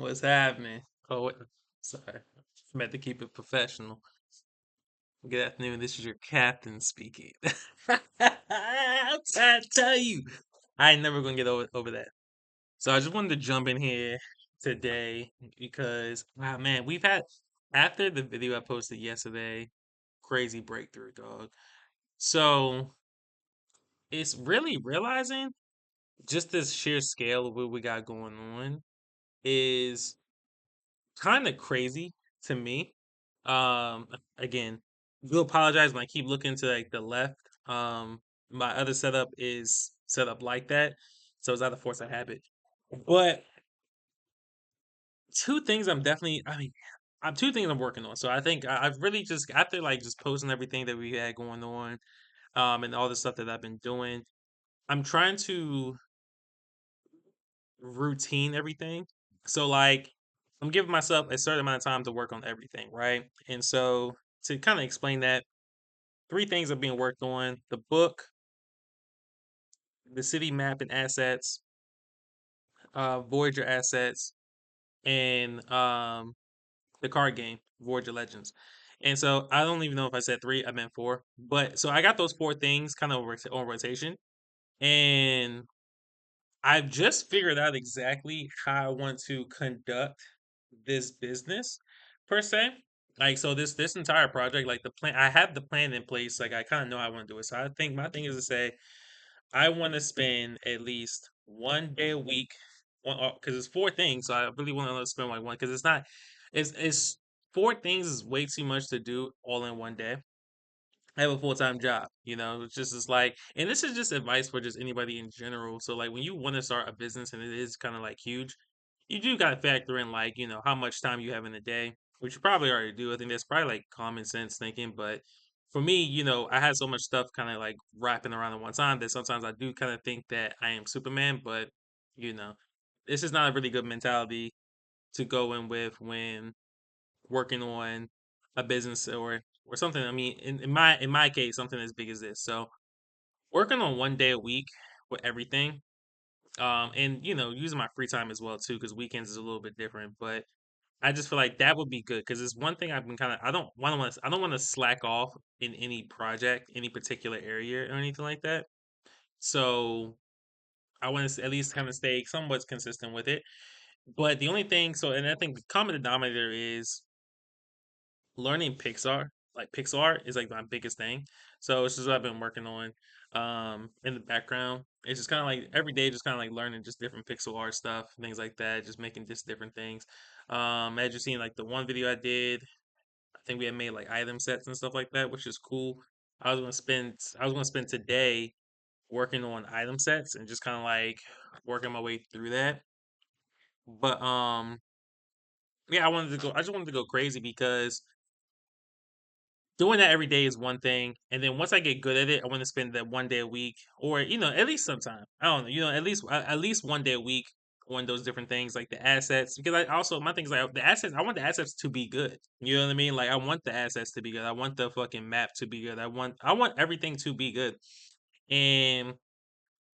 What's happening? Oh, sorry. Meant to keep it professional. Good afternoon. This is your captain speaking. I'm trying to tell you, I ain't never gonna get over that. So I just wanted to jump in here today because, wow, man, we've had after the video I posted yesterday, crazy breakthrough, dog. So it's really realizing just this sheer scale of what we got going on is kind of crazy to me. Again, do apologize when I keep looking to like the left. My other setup is set up like that, so it's not a force of habit. But two things two things I'm working on. So I think I've really just after like just posting everything that we had going on, and all the stuff that I've been doing. I'm trying to routine everything. So like I'm giving myself a certain amount of time to work on everything, right? And so to kind of explain that, three things are being worked on: the book, the city map and assets, Voyager assets, and the card game, Voyager Legends. And so I don't even know if I said three, I meant four. But so I got those four things kind of on rotation. And I've just figured out exactly how I want to conduct this business per se. Like so this entire project, like the plan I have the plan in place, like I kind of know how I want to do it. So I think my thing is to say I want to spend at least one day a week because it's four things. So I really want to spend like one because it's four things is way too much to do all in one day. I have a full-time job, it's just is like, and this is just advice for just anybody in general. So like when you want to start a business and it is kind of like huge, you do got to factor in like, how much time you have in a day, which you probably already do. I think that's probably like common sense thinking. But for me, I had so much stuff kind of like wrapping around at one time that sometimes I do kind of think that I am Superman, but you know, this is not a really good mentality to go in with when working on a business or something. I mean, in my case, something as big as this. So working on one day a week with everything, and using my free time as well too, because weekends is a little bit different. But I just feel like that would be good because it's one thing I've been kind of I don't want to slack off in any project, any particular area or anything like that. So I want to at least kind of stay somewhat consistent with it. But the only thing, and I think the common denominator is learning Pixar, like pixel art is like my biggest thing. So it's just what I've been working on in the background. It's just kind of like every day just kind of like learning just different pixel art stuff, things like that, just making just different things. As you seen like the one video I did, I think we had made like item sets and stuff like that, which is cool. I was gonna spend today working on item sets and just kind of like working my way through that. But yeah, I just wanted to go crazy because doing that every day is one thing, and then once I get good at it, I want to spend that one day a week, or at least sometime. I don't know, at least one day a week on those different things like the assets. Because I also my thing is like the assets. I want the assets to be good. You know what I mean? Like I want the assets to be good. I want the fucking map to be good. I want everything to be good. And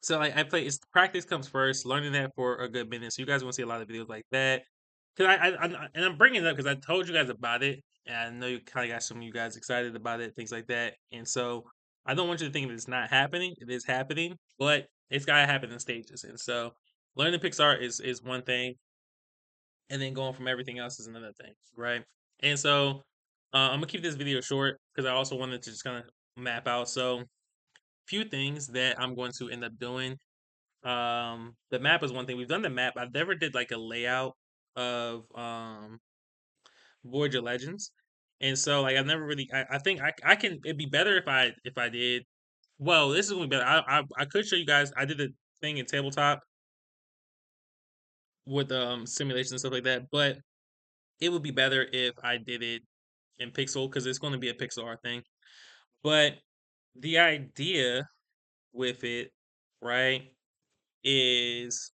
so like I play it's practice comes first, learning that for a good minute. So you guys want to see a lot of videos like that. Cause and I'm bringing it up because I told you guys about it, and I know you kind of got some of you guys excited about it, things like that. And so I don't want you to think that it's not happening. It is happening, but it's gotta happen in stages. And so learning Pixar is one thing, and then going from everything else is another thing, right? And so I'm gonna keep this video short because I also wanted to just kind of map out. So few things that I'm going to end up doing. The map is one thing. We've done the map. I've never did like a layout of Voyager Legends. And so like I've never really I think I can it'd be better if I did well, this is gonna be better. I could show you guys I did a thing in tabletop with simulation and stuff like that, but it would be better if I did it in pixel because it's gonna be a pixel art thing. But the idea with it, right, is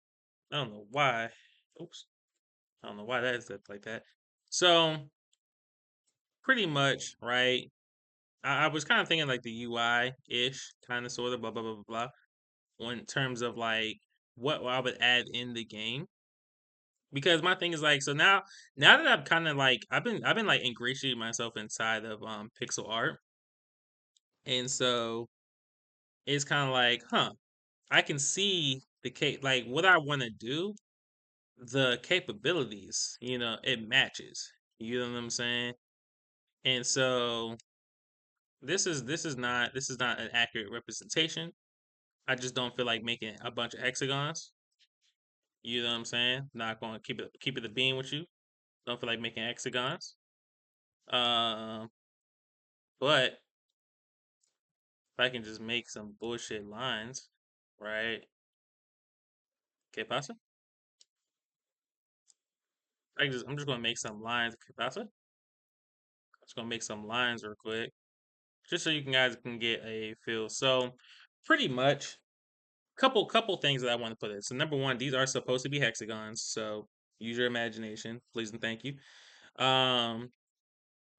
I don't know why. Oops. I don't know why that is like that. So pretty much, right? I was kind of thinking like the UI ish, kind of sort of blah blah blah blah blah. In terms of like what I would add in the game, because my thing is like, so now that I've kind of like I've been like ingratiating myself inside of pixel art, and so it's kind of like, huh, I can see like what I want to do, the capabilities, it matches. You know what I'm saying? And so this is not an accurate representation. I just don't feel like making a bunch of hexagons. You know what I'm saying? Not going to keep it a beam with you. Don't feel like making hexagons. Um, but if I can just make some bullshit lines, right? Que pasa? I'm just gonna make some lines. Que pasa? I'm just gonna make some lines real quick, just so you guys can get a feel. So, pretty much, couple things that I want to put in. So, number one, these are supposed to be hexagons. So, use your imagination, please and thank you. Um,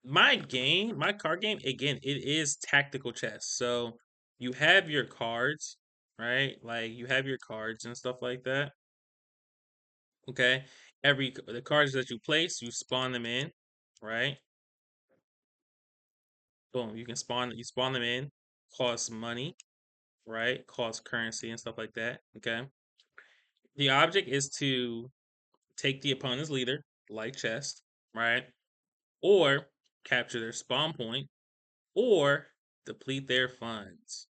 my card game, again, it is tactical chess. So, you have your cards, right? Like you have your cards and stuff like that. Okay. The cards that you place, you spawn them in, right? Boom, you spawn them in, cost money, right? Cost currency and stuff like that. Okay. The object is to take the opponent's leader, like chess, right? Or capture their spawn point, or deplete their funds.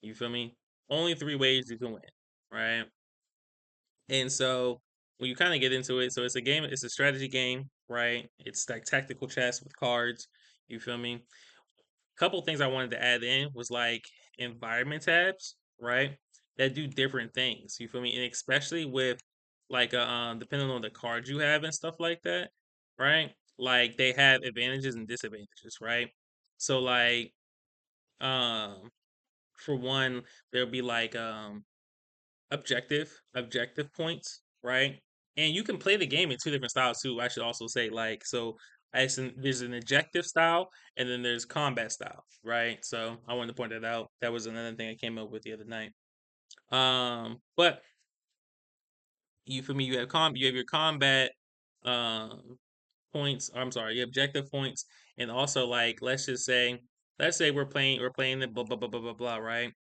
You feel me? Only three ways you can win, right? And so when you kind of get into it, so it's a game, it's a strategy game, right? It's like tactical chess with cards. You feel me? Couple things I wanted to add in was like environment tabs, right? That do different things. You feel me? And especially with like depending on the cards you have and stuff like that, right? Like they have advantages and disadvantages, right? So like um for one, there'll be like objective points, right? And you can play the game in two different styles too. I should also say, like, so there's an objective style and then there's combat style, right? So I wanted to point that out. That was another thing I came up with the other night. But you for me, you have your combat um points. I'm sorry, your objective points, and also like let's say we're playing the blah blah blah blah blah blah, right?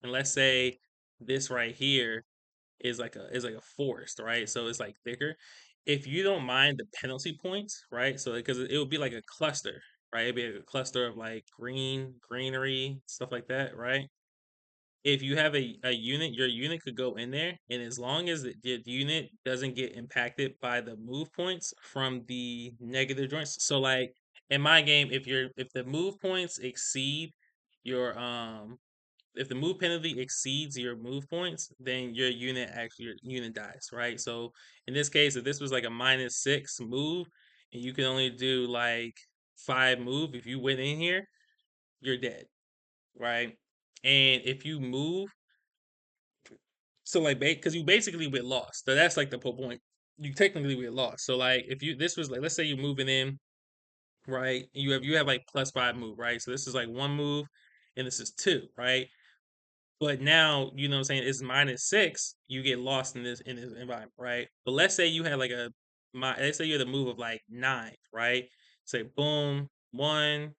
And let's say this right here is like a forest, right? So it's like thicker. If you don't mind the penalty points, right? So because it would be like a cluster, right? It'd be like a cluster of like greenery, stuff like that, right? If you have a unit, your unit could go in there, and as long as the unit doesn't get impacted by the move points from the negative joints. So like in my game, if the move points exceed your if the move penalty exceeds your move points, then your unit dies, right? So in this case, if this was like a -6 move and you can only do like 5 move, if you went in here, you're dead, right? And if you move, so like because you basically get lost. So that's like the whole point. You technically get lost. So like if you this was like let's say you're moving in, right? You have like +5 move, right? So this is like 1 move and this is 2, right? But now, you know what I'm saying, it's -6, you get lost in this environment, right? But let's say you had a move of like 9, right? Say boom, 1,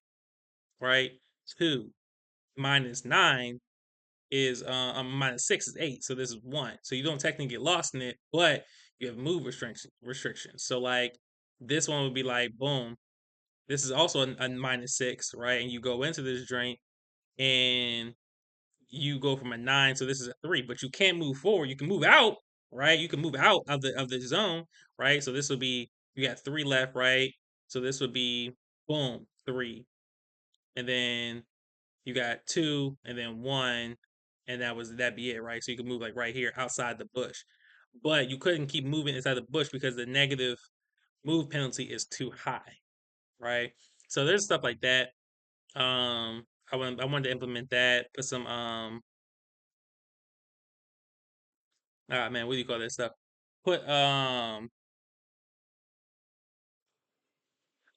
right? 2 -9 is -6 is 8, so this is 1. So you don't technically get lost in it, but you have move restrictions. So like this one would be like boom. This is also a -6, right? And you go into this drink and you go from a 9, so this is a 3, but you can't move forward. You can move out, right? You can move out of the zone, right? So this would be you got 3 left, right? So this would be boom, 3. And then you got 2 and then 1 and that'd be it, right? So you can move like right here outside the bush. But you couldn't keep moving inside the bush because the negative move penalty is too high, right? So there's stuff like that. I wanted to implement that, put some ah man, what do you call that stuff? Put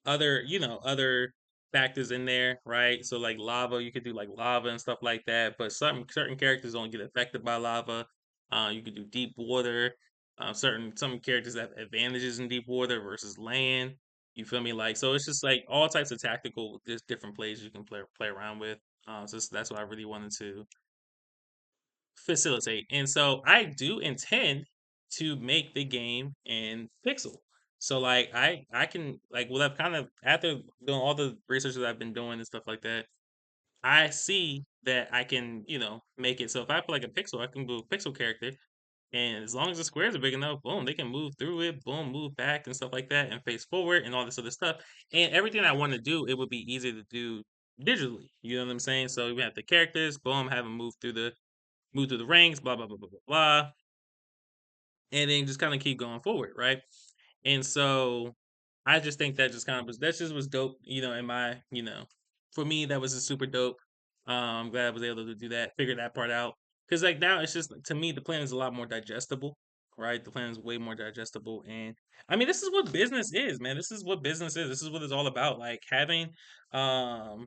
other factors in there, right? So like lava, you could do like lava and stuff like that, but certain characters don't get affected by lava. You could do deep water. Certain some characters have advantages in deep water versus land. You feel me? Like so, it's just like all types of tactical, just different plays you can play around with. That's what I really wanted to facilitate. And so I do intend to make the game in pixel. So like I can like what I've kind of after doing all the research that I've been doing and stuff like that, I see that I can, make it so if I put like a pixel, I can do a pixel character. And as long as the squares are big enough, boom, they can move through it, boom, move back and stuff like that, and face forward and all this other stuff. And everything I want to do, it would be easier to do digitally. You know what I'm saying? So we have the characters, boom, have them move through the ranks, blah blah blah blah blah blah, and then just kind of keep going forward, right? And so I just think that just kind of that just was dope, in my, for me that was just super dope. I'm glad I was able to do that, figure that part out. Cause like now it's just to me the plan is a lot more digestible, right? The plan is way more digestible. And I mean this is what business is, man. This is what business is. This is what it's all about. Like um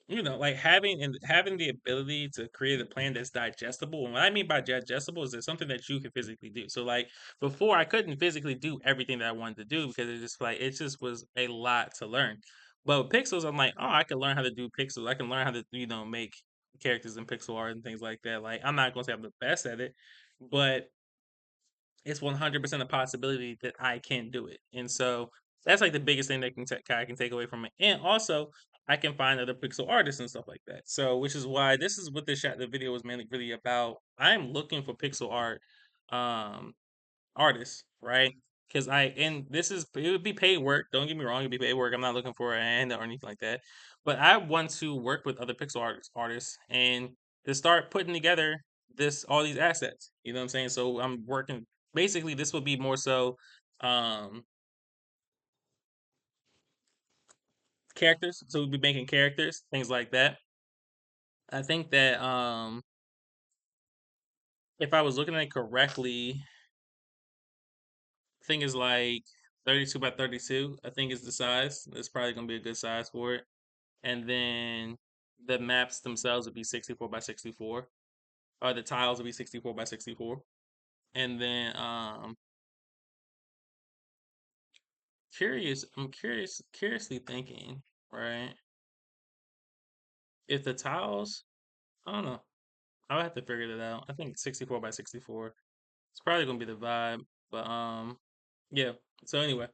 like having the ability to create a plan that's digestible. And what I mean by digestible is it's something that you can physically do. So like before I couldn't physically do everything that I wanted to do because it just was a lot to learn. But with pixels, I'm like, oh, I can learn how to do pixels. I can learn how to, make characters in pixel art and things like that. Like I'm not gonna say I'm the best at it, but it's 100% a possibility that I can do it. And so that's like the biggest thing that I can take away from it. And also, I can find other pixel artists and stuff like that. So, which is why this is what the video was mainly really about. I'm looking for pixel art um artists, right? Because and this is it would be paid work. Don't get me wrong, it'd be paid work. I'm not looking for a hand or anything like that. But I want to work with other pixel artists and to start putting together this all these assets. You know what I'm saying? So I'm working basically this would be more so um characters. So we'd be making characters, things like that. I think that if I was looking at it correctly, I think it's like 32 by 32. I think is the size. It's probably gonna be a good size for it. And then the maps themselves would be 64 by 64, or the tiles would be 64 by 64. And then curiously thinking, right? If the tiles, I don't know. I'll have to figure that out. I think 64 by 64. It's probably gonna be the vibe. But yeah. So anyway.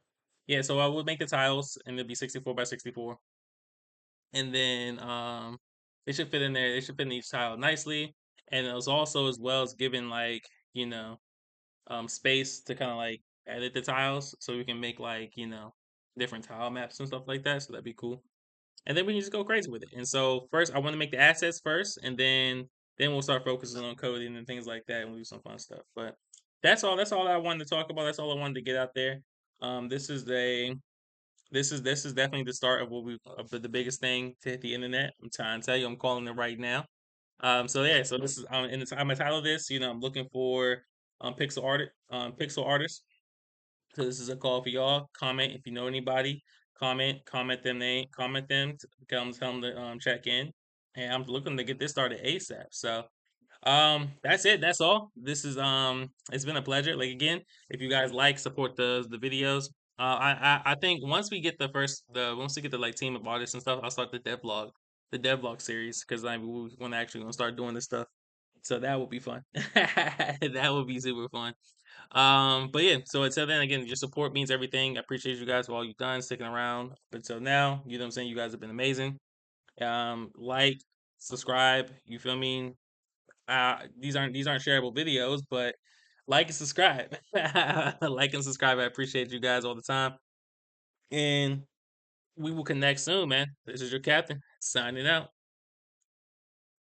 Yeah, so I would make the tiles and it'd be 64 by 64. And then they should fit in there. They should fit in each tile nicely. And it was also as well as given like, you know, space to kind of like edit the tiles so we can make like, different tile maps and stuff like that. So that'd be cool. And then we can just go crazy with it. And so first I want to make the assets first and then we'll start focusing on coding and things like that and we'll do some fun stuff. But that's all I wanted to talk about. That's all I wanted to get out there. This is this is definitely the start of the biggest thing to hit the internet. I'm trying to tell you, I'm calling it right now. So yeah, so this is in the time I title this, I'm looking for pixel artists. So this is a call for y'all. Comment if you know anybody. Comment them, tell them to check in. And I'm looking to get this started ASAP. So that's it. That's all. It's been a pleasure. Like again, if you guys support the videos. I think once we get the like team of artists and stuff, I'll start the devlog series because we want to actually gonna start doing this stuff. So that would be fun. That would be super fun. But yeah. So until then, again, your support means everything. I appreciate you guys for all you've done, sticking around up until now. You know what I'm saying? You guys have been amazing. Like, subscribe. You feel me? These aren't shareable videos, but like and subscribe. Like and subscribe. I appreciate you guys all the time. And we will connect soon, man. This is your captain signing out.